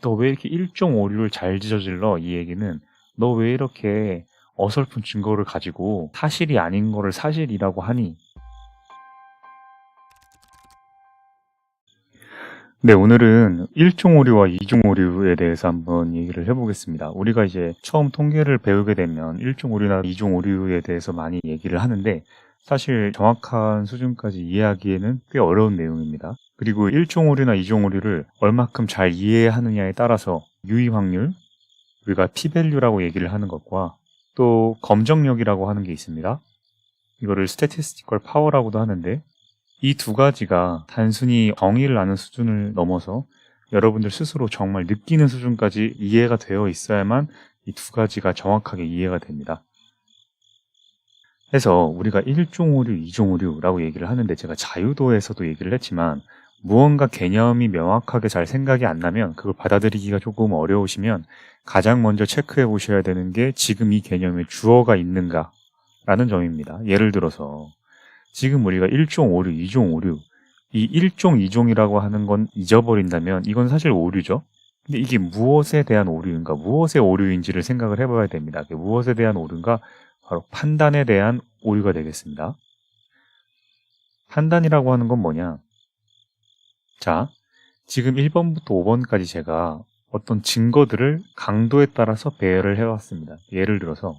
너 왜 이렇게 일종 오류를 잘 저질러? 이 얘기는 너 왜 이렇게 어설픈 증거를 가지고 사실이 아닌 거를 사실이라고 하니? 네, 오늘은 일종 오류와 이종 오류에 대해서 한번 얘기를 해보겠습니다. 우리가 이제 처음 통계를 배우게 되면 일종 오류나 이종 오류에 대해서 많이 얘기를 하는데 사실 정확한 수준까지 이해하기에는 꽤 어려운 내용입니다. 그리고 일종 오류나 이종 오류를 얼마큼 잘 이해하느냐에 따라서 유의 확률, 우리가 p-value라고 얘기를 하는 것과 또 검정력이라고 하는 게 있습니다. 이거를 statistical power라고도 하는데 이 두 가지가 단순히 정의를 아는 수준을 넘어서 여러분들 스스로 정말 느끼는 수준까지 이해가 되어 있어야만 이 두 가지가 정확하게 이해가 됩니다. 그래서 우리가 일종 오류, 이종 오류라고 얘기를 하는데 제가 자유도에서도 얘기를 했지만 무언가 개념이 명확하게 잘 생각이 안 나면 그걸 받아들이기가 조금 어려우시면 가장 먼저 체크해 보셔야 되는 게 지금 이 개념에 주어가 있는가 라는 점입니다. 예를 들어서 지금 우리가 일종 오류, 이종 오류, 이 일종, 이종이라고 하는 건 잊어버린다면 이건 사실 오류죠. 근데 이게 무엇에 대한 오류인가, 무엇의 오류인지를 생각을 해봐야 됩니다. 무엇에 대한 오류인가? 바로 판단에 대한 오류가 되겠습니다. 판단이라고 하는 건 뭐냐? 자, 지금 1번부터 5번까지 제가 어떤 증거들을 강도에 따라서 배열을 해왔습니다. 예를 들어서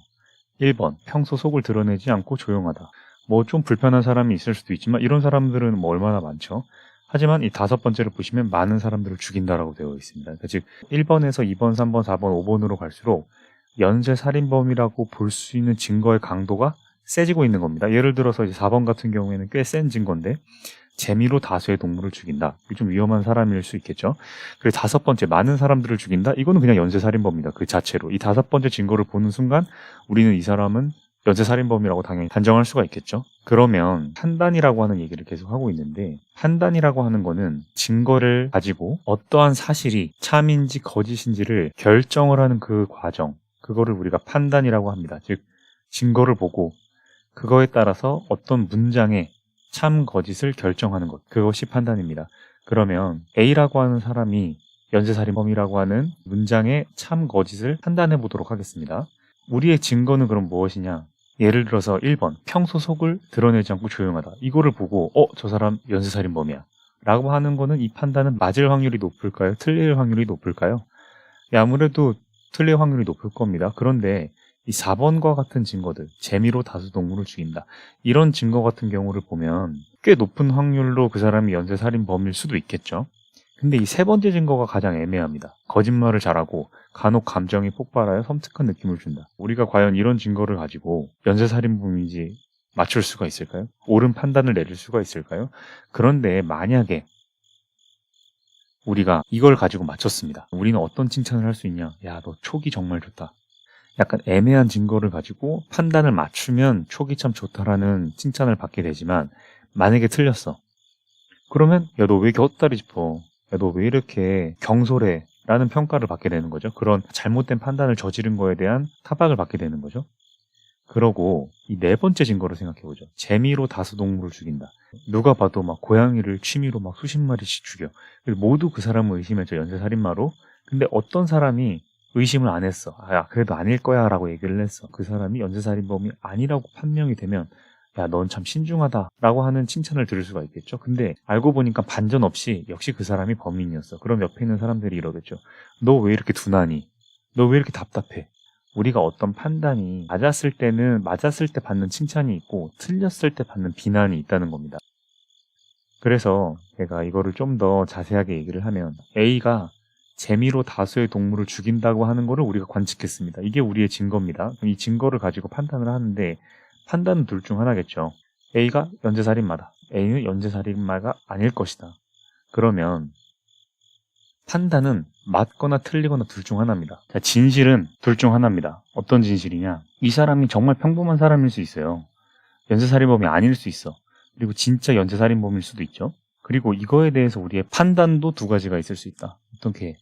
1번, 평소 속을 드러내지 않고 조용하다. 뭐 좀 불편한 사람이 있을 수도 있지만 이런 사람들은 뭐 얼마나 많죠. 하지만 이 5번째를 보시면 많은 사람들을 죽인다라고 되어 있습니다. 그러니까 즉 1번에서 2번, 3번, 4번, 5번으로 갈수록 연쇄살인범이라고 볼 수 있는 증거의 강도가 세지고 있는 겁니다. 예를 들어서 이제 4번 같은 경우에는 꽤 센 증거인데 재미로 다수의 동물을 죽인다. 이게 좀 위험한 사람일 수 있겠죠. 그리고 5번째, 많은 사람들을 죽인다. 이거는 그냥 연쇄살인범입니다. 그 자체로. 이 5번째 증거를 보는 순간 우리는 이 사람은 연쇄살인범이라고 당연히 단정할 수가 있겠죠. 그러면 판단이라고 하는 얘기를 계속 하고 있는데 판단이라고 하는 거는 증거를 가지고 어떠한 사실이 참인지 거짓인지를 결정을 하는 그 과정, 그거를 우리가 판단이라고 합니다. 즉 증거를 보고 그거에 따라서 어떤 문장의 참 거짓을 결정하는 것, 그것이 판단입니다. 그러면 A라고 하는 사람이 연쇄살인범이라고 하는 문장의 참 거짓을 판단해 보도록 하겠습니다. 우리의 증거는 그럼 무엇이냐? 예를 들어서 1번, 평소 속을 드러내지 않고 조용하다. 이거를 보고 저 사람 연쇄살인범이야 라고 하는 거는 이 판단은 맞을 확률이 높을까요? 틀릴 확률이 높을까요? 아무래도 틀릴 확률이 높을 겁니다. 그런데 이 4번과 같은 증거들, 재미로 다수 동물을 죽인다. 이런 증거 같은 경우를 보면 꽤 높은 확률로 그 사람이 연쇄살인범일 수도 있겠죠. 근데 이 3번째 증거가 가장 애매합니다. 거짓말을 잘하고 간혹 감정이 폭발하여 섬뜩한 느낌을 준다. 우리가 과연 이런 증거를 가지고 연쇄살인범인지 맞출 수가 있을까요? 옳은 판단을 내릴 수가 있을까요? 그런데 만약에 우리가 이걸 가지고 맞췄습니다. 우리는 어떤 칭찬을 할 수 있냐? 야, 너 촉이 정말 좋다. 약간 애매한 증거를 가지고 판단을 맞추면 촉이 참 좋다라는 칭찬을 받게 되지만 만약에 틀렸어. 그러면 야, 너 왜 이렇게 헛다리 짚어? 야, 너 왜 이렇게 경솔해? 라는 평가를 받게 되는 거죠. 그런 잘못된 판단을 저지른 거에 대한 타박을 받게 되는 거죠. 그러고 이 4번째 증거를 생각해보죠. 재미로 다수 동물을 죽인다. 누가 봐도 막 고양이를 취미로 막 수십 마리씩 죽여. 모두 그 사람을 의심했죠. 연쇄살인마로. 근데 어떤 사람이 의심을 안 했어. 야, 그래도 아닐 거야 라고 얘기를 했어. 그 사람이 연쇄살인범이 아니라고 판명이 되면 야, 넌 참 신중하다 라고 하는 칭찬을 들을 수가 있겠죠. 근데 알고 보니까 반전 없이 역시 그 사람이 범인이었어. 그럼 옆에 있는 사람들이 이러겠죠. 너 왜 이렇게 둔하니? 너 왜 이렇게 답답해? 우리가 어떤 판단이 맞았을 때는 맞았을 때 받는 칭찬이 있고 틀렸을 때 받는 비난이 있다는 겁니다. 그래서 제가 이거를 좀 더 자세하게 얘기를 하면 A가 재미로 다수의 동물을 죽인다고 하는 거를 우리가 관측했습니다. 이게 우리의 증거입니다. 이 증거를 가지고 판단을 하는데 판단은 둘 중 하나겠죠. A가 연쇄살인마다. A는 연쇄살인마가 아닐 것이다. 그러면 판단은 맞거나 틀리거나 둘 중 하나입니다. 자, 진실은 둘 중 하나입니다. 어떤 진실이냐? 이 사람이 정말 평범한 사람일 수 있어요. 연쇄살인범이 아닐 수 있어. 그리고 진짜 연쇄살인범일 수도 있죠. 그리고 이거에 대해서 우리의 판단도 두 가지가 있을 수 있다. 어떻게?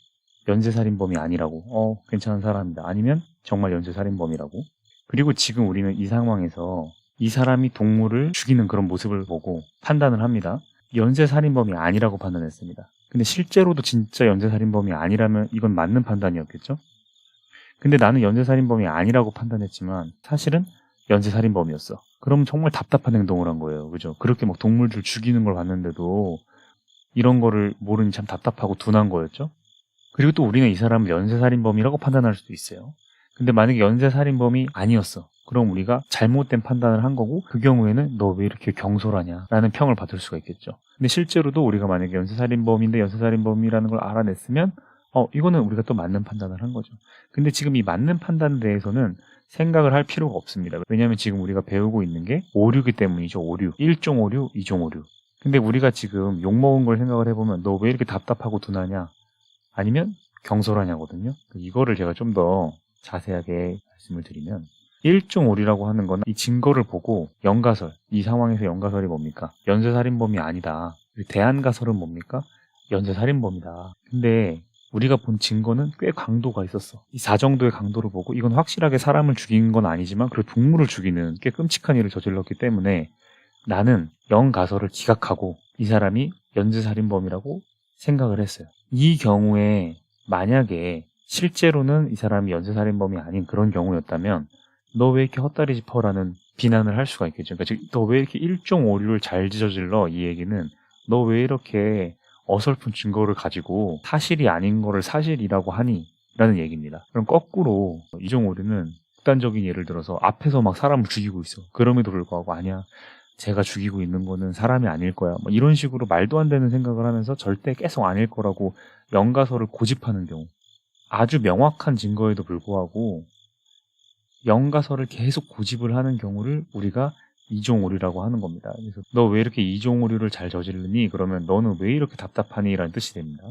연쇄살인범이 아니라고. 괜찮은 사람이다. 아니면 정말 연쇄살인범이라고. 그리고 지금 우리는 이 상황에서 이 사람이 동물을 죽이는 그런 모습을 보고 판단을 합니다. 연쇄살인범이 아니라고 판단했습니다. 근데 실제로도 진짜 연쇄살인범이 아니라면 이건 맞는 판단이었겠죠? 근데 나는 연쇄살인범이 아니라고 판단했지만 사실은 연쇄살인범이었어. 그럼 정말 답답한 행동을 한 거예요. 그죠? 그렇게 막 동물들 죽이는 걸 봤는데도 이런 거를 모르니 참 답답하고 둔한 거였죠? 그리고 또 우리는 이 사람을 연쇄살인범이라고 판단할 수도 있어요. 근데 만약에 연쇄살인범이 아니었어. 그럼 우리가 잘못된 판단을 한 거고 그 경우에는 너 왜 이렇게 경솔하냐 라는 평을 받을 수가 있겠죠. 근데 실제로도 우리가 만약에 연쇄살인범인데 연쇄살인범이라는 걸 알아냈으면 이거는 우리가 또 맞는 판단을 한 거죠. 근데 지금 이 맞는 판단에 대해서는 생각을 할 필요가 없습니다. 왜냐하면 지금 우리가 배우고 있는 게 오류기 때문이죠. 오류. 1종 오류, 2종 오류. 근데 우리가 지금 욕먹은 걸 생각을 해보면 너 왜 이렇게 답답하고 둔하냐 아니면 경솔하냐거든요. 이거를 제가 좀 더 자세하게 말씀을 드리면 1종 오류라고 하는 건 이 증거를 보고 연가설, 이 상황에서 연가설이 뭡니까? 연쇄살인범이 아니다. 대안가설은 뭡니까? 연쇄살인범이다. 근데 우리가 본 증거는 꽤 강도가 있었어. 이 4 정도의 강도를 보고 이건 확실하게 사람을 죽인 건 아니지만 그래도 동물을 죽이는 꽤 끔찍한 일을 저질렀기 때문에 나는 연가설을 기각하고 이 사람이 연쇄살인범이라고 생각을 했어요. 이 경우에 만약에 실제로는 이 사람이 연쇄살인범이 아닌 그런 경우였다면 너 왜 이렇게 헛다리 짚어라는 비난을 할 수가 있겠죠. 그러니까 즉, 너 왜 이렇게 1종 오류를 잘 저질러? 이 얘기는 너 왜 이렇게 어설픈 증거를 가지고 사실이 아닌 거를 사실이라고 하니? 라는 얘기입니다. 그럼 거꾸로 2종 오류는 극단적인 예를 들어서 앞에서 막 사람을 죽이고 있어. 그럼에도 불구하고 아니야. 제가 죽이고 있는 거는 사람이 아닐 거야. 뭐 이런 식으로 말도 안 되는 생각을 하면서 절대 계속 아닐 거라고 연가설을 고집하는 경우. 아주 명확한 증거에도 불구하고 연가설을 계속 고집을 하는 경우를 우리가 2종 오류라고 하는 겁니다. 그래서 너 왜 이렇게 2종 오류를 잘 저지르니? 그러면 너는 왜 이렇게 답답하니? 라는 뜻이 됩니다.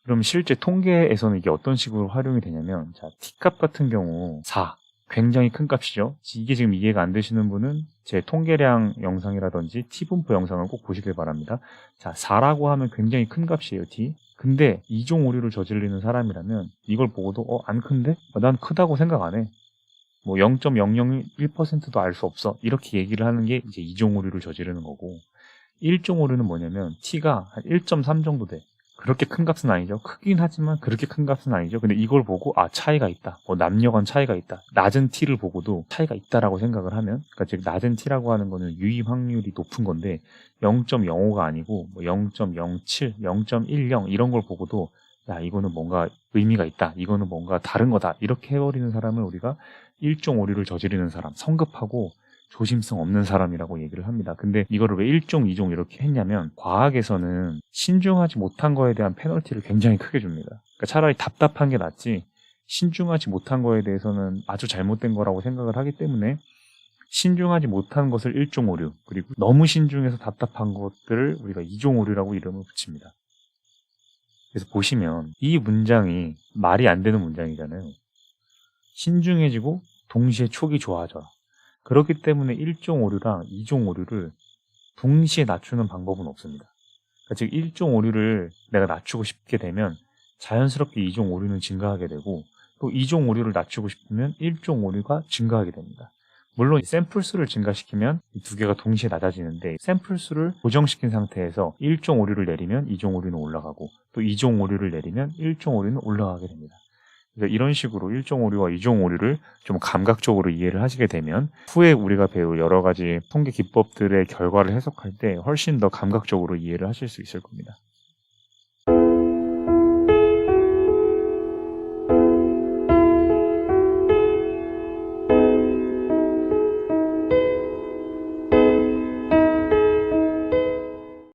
그럼 실제 통계에서는 이게 어떤 식으로 활용이 되냐면 자, T값 같은 경우 4. 굉장히 큰 값이죠. 이게 지금 이해가 안 되시는 분은 제 통계량 영상이라든지 T분포 영상을 꼭 보시길 바랍니다. 자, 4라고 하면 굉장히 큰 값이에요, T. 근데 2종 오류를 저지르는 사람이라면 이걸 보고도 안 큰데? 난 크다고 생각 안 해. 뭐 0.001%도 알 수 없어. 이렇게 얘기를 하는 게 이제 2종 오류를 저지르는 거고 1종 오류는 뭐냐면 T가 한 1.3 정도 돼. 그렇게 큰 값은 아니죠. 크긴 하지만 그렇게 큰 값은 아니죠. 근데 이걸 보고 차이가 있다. 뭐 남녀 간 차이가 있다. 낮은 T를 보고도 차이가 있다라고 생각을 하면 그러니까 즉 낮은 T라고 하는 거는 유입 확률이 높은 건데 0.05가 아니고 뭐 0.07, 0.10 이런 걸 보고도 야 이거는 뭔가 의미가 있다. 이거는 뭔가 다른 거다. 이렇게 해버리는 사람을 우리가 1종 오류를 저지르는 사람, 성급하고 조심성 없는 사람이라고 얘기를 합니다. 근데 이거를 왜 1종, 2종 이렇게 했냐면 과학에서는 신중하지 못한 거에 대한 페널티를 굉장히 크게 줍니다. 그러니까 차라리 답답한 게 낫지 신중하지 못한 거에 대해서는 아주 잘못된 거라고 생각을 하기 때문에 신중하지 못한 것을 1종 오류, 그리고 너무 신중해서 답답한 것들을 우리가 2종 오류라고 이름을 붙입니다. 그래서 보시면 이 문장이 말이 안 되는 문장이잖아요. 신중해지고 동시에 촉이 좋아져. 그렇기 때문에 1종 오류랑 2종 오류를 동시에 낮추는 방법은 없습니다. 그러니까 즉 1종 오류를 내가 낮추고 싶게 되면 자연스럽게 2종 오류는 증가하게 되고 또 2종 오류를 낮추고 싶으면 1종 오류가 증가하게 됩니다. 물론 샘플 수를 증가시키면 이 두 개가 동시에 낮아지는데 샘플 수를 고정시킨 상태에서 1종 오류를 내리면 2종 오류는 올라가고 또 2종 오류를 내리면 1종 오류는 올라가게 됩니다. 그러니까 이런 식으로 1종 오류와 2종 오류를 좀 감각적으로 이해를 하시게 되면 후에 우리가 배울 여러 가지 통계 기법들의 결과를 해석할 때 훨씬 더 감각적으로 이해를 하실 수 있을 겁니다.